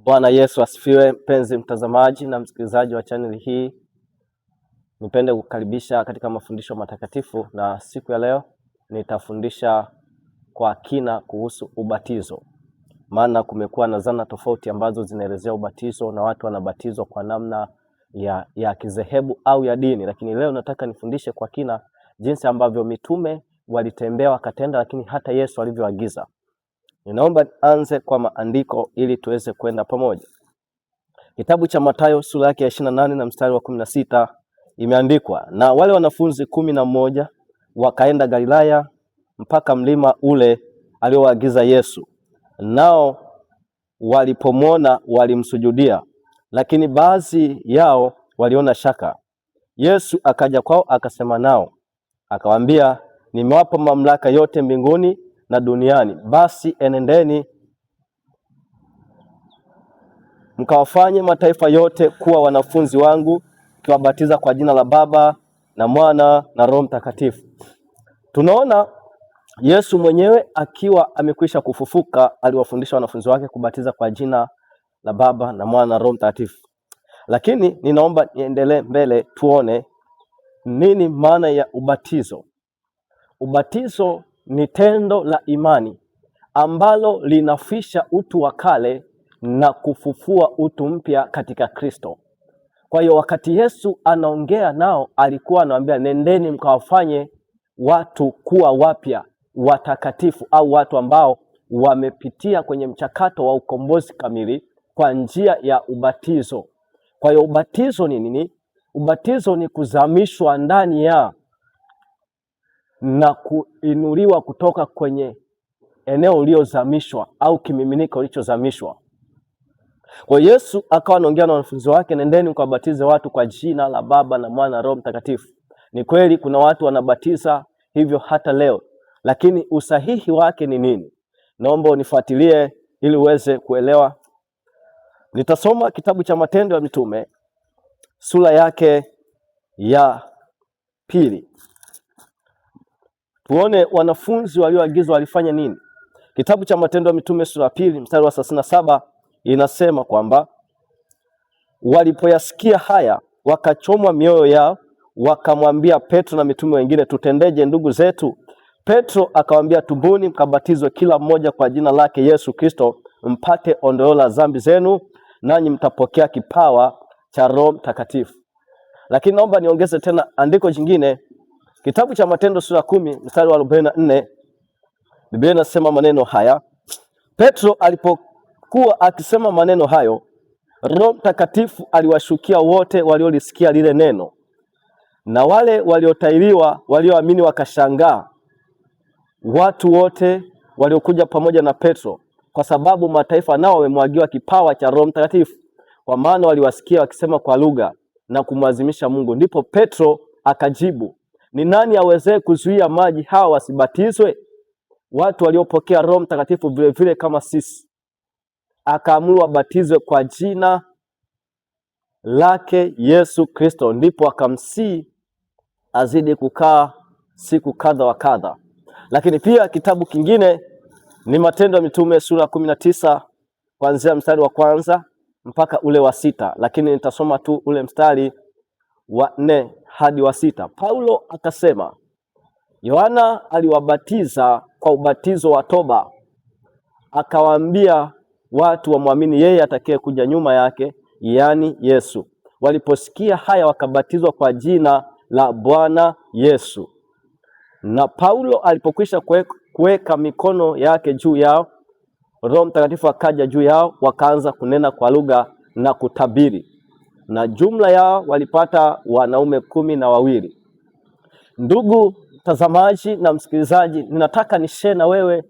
Bwana Yesu asifiwe. Mpenzi mtazamaji na msikilizaji wa channel hii, nipende kukaribisha katika mafundisho matakatifu, na siku ya leo nitafundisha kwa kina kuhusu ubatizo. Maana kumekuwa na zana tofauti ambazo zinaelezea ubatizo na watu wanabatizwa kwa namna ya kizehebu au ya dini, lakini leo nataka nifundishe kwa kina jinsi ambavyo mitume walitembea wakatenda, lakini hata Yesu alivyoagiza. Ninaomba anze kwa maandiko ili tuweze kwenda pamoja. Kitabu cha Mathayo sura yake ya 28 na mstari wa 16 imeandikwa, na wale wanafunzi 11 wakaenda Galilaya mpaka mlima ule alioagiza Yesu. Nao walipomwona walimsujudia, lakini baadhi yao waliona shaka. Yesu akaja kwao akasema nao, akawaambia, nimewapa mamlaka yote mbinguni na duniani. Basi enendeni mkawafanye mataifa yote kuwa wanafunzi wangu, kiwabatiza kwa jina la Baba na Mwana na Roho Mtakatifu. Tunaona Yesu mwenyewe akiwa amekwisha kufufuka aliwafundisha wanafunzi wake kubatiza kwa jina la Baba na Mwana na Roho Mtakatifu. Lakini ninaomba niendelee mbele tuone nini maana ya ubatizo. Ubatizo ni tendo la imani ambalo linafisha utu wa kale na kufufua utu mpya katika Kristo. Kwa hiyo wakati Yesu anaongea nao alikuwa anawaambia, nendeni mkawafanye watu kuwa wapya, watakatifu, au watu ambao wamepitia kwenye mchakato wa ukombozi kamili kwa njia ya ubatizo. Kwa hiyo ubatizo ni nini? Ubatizo ni kuzamishwa ndani ya na kuinuliwa kutoka kwenye eneo uliozamishwa au kimiminika ulichozamishwa. Kwa Yesu akawa anaongea na wanafunzi wake, nendeni mkawabatize watu kwa jina la Baba na Mwana na Roho Mtakatifu. Ni kweli kuna watu wanabatiza hivyo hata leo, lakini usahihi wake ni nini? Naomba unifuatilie ili uweze kuelewa. Nitasoma kitabu cha Matendo ya Mitume sura yake ya 2. Tuone wanafunzi walioagizwa walifanya nini. Kitabu cha Matendo ya Mitume sura ya 2 mstari wa 37 inasema kwamba walipoyasikia haya wakachomwa mioyo yao, wakamwambia Petro na mitume wengine, tutendeje ndugu zetu? Petro akawaambia, tubuni mkabatizwe kila mmoja kwa jina lake Yesu Kristo, mpate ondoleo la dhambi zenu, nanyi mtapokea kipawa cha Roho Mtakatifu. Lakini naomba niongeze tena andiko jingine. Kitabu cha Matendo sura 10 mstari wa 44, Biblia inasema maneno haya, Petro alipokuwa akisema maneno hayo, Roho Mtakatifu aliwashukia wote waliolisikia lile neno, na wale waliotahiriwa walioamini wakashangaa, watu wote waliokuja pamoja na Petro, kwa sababu mataifa nao wamemwagiwa kipawa cha Roho Mtakatifu, kwa maana waliwasikia wakisema kwa lugha na kumwazimisha Mungu. Ndipo Petro akajibu, ni nani aweze kuzuia maji hawa wasibatizwe? Watu waliopokea Roho Mtakatifu vile vile kama sisi. Akaamuru wabatizwe kwa jina lake Yesu Kristo. Ndipo akamsihi azidi kukaa siku kadha wa kadha. Lakini pia kitabu kingine ni Matendo ya Mitume sura 19 kuanzia mstari wa 1 mpaka ule wa 6, lakini nitasoma tu ule mstari wa 4 hadi wa 6. Paulo akasema, Yohana aliwabatiza kwa ubatizo wa toba, akawaambia watu wamwamini yeye atakaye kuja nyuma yake, yaani Yesu. Waliposikia haya wakabatizwa kwa jina la Bwana Yesu. Na Paulo alipokwisha kuweka mikono yake juu yao, Roho Mtakatifu akaja juu yao, wakaanza kunena kwa lugha na kutabiri. Na jumla yao walipata wanaume 12. Ndugu mtazamaji na msikilizaji, ninataka nishare na wewe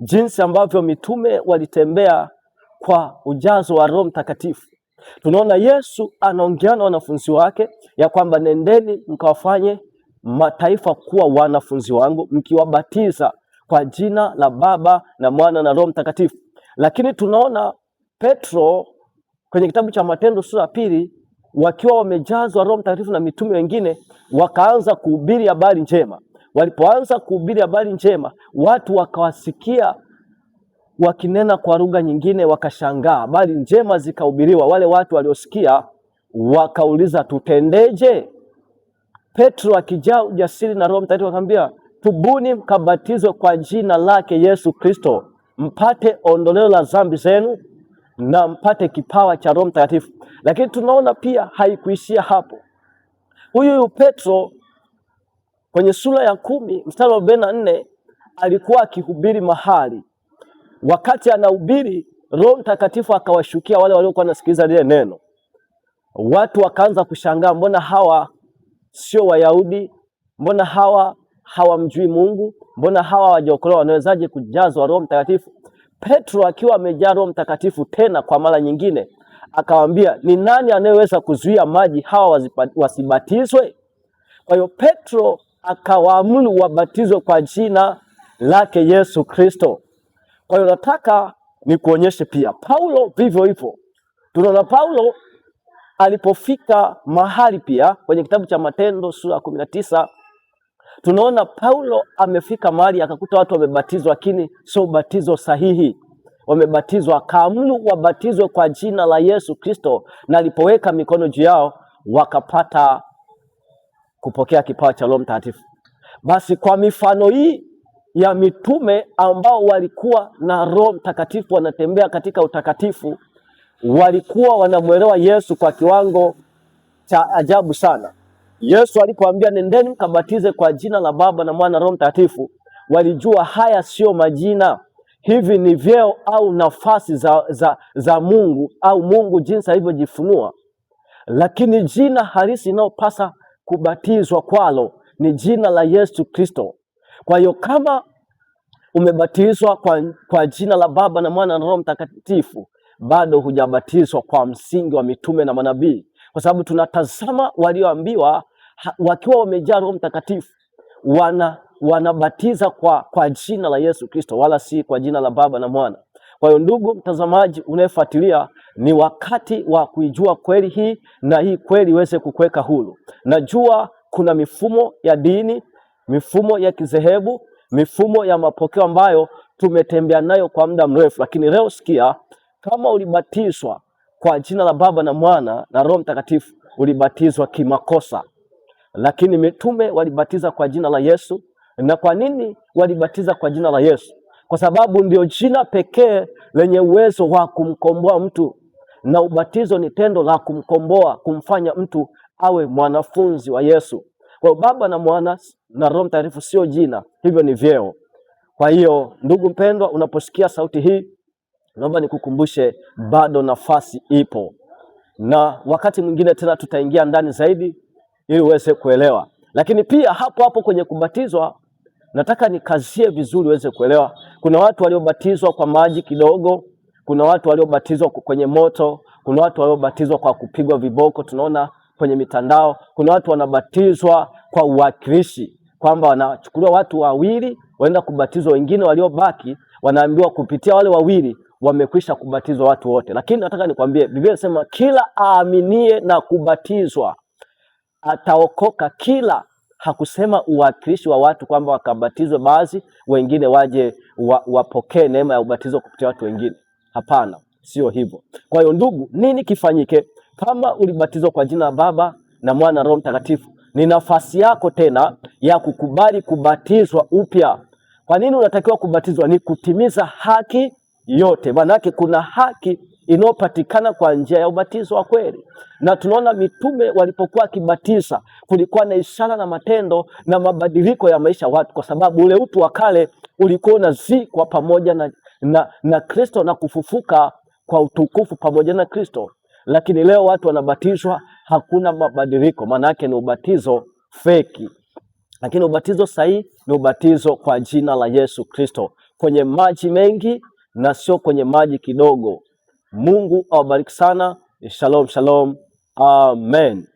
jinsi ambavyo mitume walitembea kwa ujazo wa Roho Mtakatifu. Tunaona Yesu anaongea na wanafunzi wake ya kwamba nendeni mkawafanye mataifa kuwa wanafunzi wangu, mkiwabatiza kwa jina la Baba na Mwana na Roho Mtakatifu. Lakini tunaona Petro kwenye kitabu cha Matendo sura 2, wakiwa wamejazwa Roho Mtakatifu na mitume wengine, wakaanza kuhubiri habari njema. Walipoanza kuhubiri habari njema, watu wakawasikia wakinena kwa lugha nyingine wakashangaa, habari njema zikahubiriwa. Wale watu waliosikia wakauliza, tutendeje? Petro akijaa ujasiri na Roho Mtakatifu akamwambia, tubuni mkabatizwe kwa jina lake Yesu Kristo mpate ondoleo la dhambi zenu na mpate kipawa cha Roho Mtakatifu. Lakini tunaona pia haikuishia hapo. Huyu Petro kwenye sura ya 10 mstari wa 44 alikuwa akihubiri mahali. Wakati anahubiri, Roho Mtakatifu akawashukia wale waliokuwa wanasikiliza lile neno. Watu wakaanza kushangaa, mbona hawa sio Wayahudi? Mbona hawa hawamjui Mungu? Mbona hawa hawajaokolewa? Wanawezaje kujazwa Roho Mtakatifu? Petro akiwa amejaa Roho Mtakatifu tena kwa mara nyingine akawaambia, ni nani anayeweza kuzuia maji hawa wasibatizwe? Kwa hiyo Petro akawaamuru wabatizwe kwa jina lake Yesu Kristo. Kwa hiyo nataka nikuonyeshe pia Paulo vivyo hivyo. Tunaona Paulo alipofika mahali pia kwenye kitabu cha Matendo sura 19, tunaona Paulo amefika mahali akakuta watu wamebatizwa, lakini sio ubatizo sahihi. Wamebatizwa, akaamuru wabatizwe kwa jina la Yesu Kristo, na alipoweka mikono juu yao wakapata kupokea kipawa cha Roho Mtakatifu. Basi kwa mifano hii ya mitume ambao walikuwa na Roho Mtakatifu, wanatembea katika utakatifu, walikuwa wanamuelewa Yesu kwa kiwango cha ajabu sana. Yesu alipoambia nendeni mkabatize kwa jina la Baba na Mwana na Roho Mtakatifu, walijua haya sio majina, hivi ni vyeo au nafasi za Mungu au Mungu jinsi alivyojifunua. Lakini jina halisi linalopasa kubatizwa kwalo ni jina la Yesu Kristo. Kwa hiyo kama umebatizwa kwa jina la Baba na Mwana na Roho Mtakatifu, bado hujabatizwa kwa msingi wa mitume na manabii, kwa sababu tunatazama walioambiwa wakiwa wamejaa Roho Mtakatifu wanabatiza kwa jina la Yesu Kristo, wala si kwa jina la Baba na Mwana. Kwa hiyo ndugu mtazamaji unayefuatilia, ni wakati wa kuijua kweli hii, na hii kweli iweze kukuweka huru. Najua kuna mifumo ya dini, mifumo ya kizehebu, mifumo ya mapokeo ambayo tumetembea nayo kwa muda mrefu, lakini leo sikia, kama ulibatizwa kwa jina la Baba na Mwana na Roho Mtakatifu, ulibatizwa kimakosa. Lakini mitume walibatiza kwa jina la Yesu. Na kwa nini walibatiza kwa jina la Yesu? Kwa sababu ndio jina pekee lenye uwezo wa kumkomboa mtu, na ubatizo ni tendo la kumkomboa, kumfanya mtu awe mwanafunzi wa Yesu. Kwa hiyo Baba na Mwana na Roho Mtakatifu sio jina, hivyo ni vyeo. Kwa hiyo ndugu mpendwa, unaposikia sauti hii, naomba nikukumbushe bado nafasi ipo, na wakati mwingine tena tutaingia ndani zaidi ili uweze kuelewa. Lakini pia hapo hapo kwenye kubatizwa, nataka nikazie vizuri uweze kuelewa. Kuna watu waliobatizwa kwa maji kidogo, kuna watu waliobatizwa kwenye moto, kuna watu waliobatizwa kwa kupigwa viboko, tunaona kwenye mitandao. Kuna watu wanabatizwa kwa uwakilishi, kwamba wanachukuliwa watu wawili waenda kubatizwa, wengine waliobaki wanaambiwa kupitia wale wawili wamekwisha kubatizwa watu wote. Lakini nataka nikwambie, Biblia inasema kila aaminie na kubatizwa ataokoka. Kila, hakusema uwakilishi wa watu kwamba wakabatizwe baadhi, wengine waje wapokee neema ya ubatizo kupitia watu wengine. Hapana, sio hivyo. Kwa hiyo ndugu, nini kifanyike? Kama ulibatizwa kwa jina la Baba na Mwana na Roho Mtakatifu, ni nafasi yako tena ya kukubali kubatizwa upya. Kwa nini unatakiwa kubatizwa? Ni kutimiza haki yote. Maana yake kuna haki inayopatikana kwa njia ya ubatizo wa kweli. Na tunaona mitume walipokuwa kibatiza, kulikuwa na ishara na matendo na mabadiliko ya maisha watu, kwa sababu ule utu wa kale ulikuwa unazikwa pamoja na Kristo na kufufuka kwa utukufu pamoja na Kristo. Lakini leo watu wanabatizwa, hakuna mabadiliko, maana yake ni ubatizo feki. Lakini ubatizo sahihi ni ubatizo kwa jina la Yesu Kristo, kwenye maji mengi na sio kwenye maji kidogo. Mungu awabariki sana. Shalom, shalom. Amen.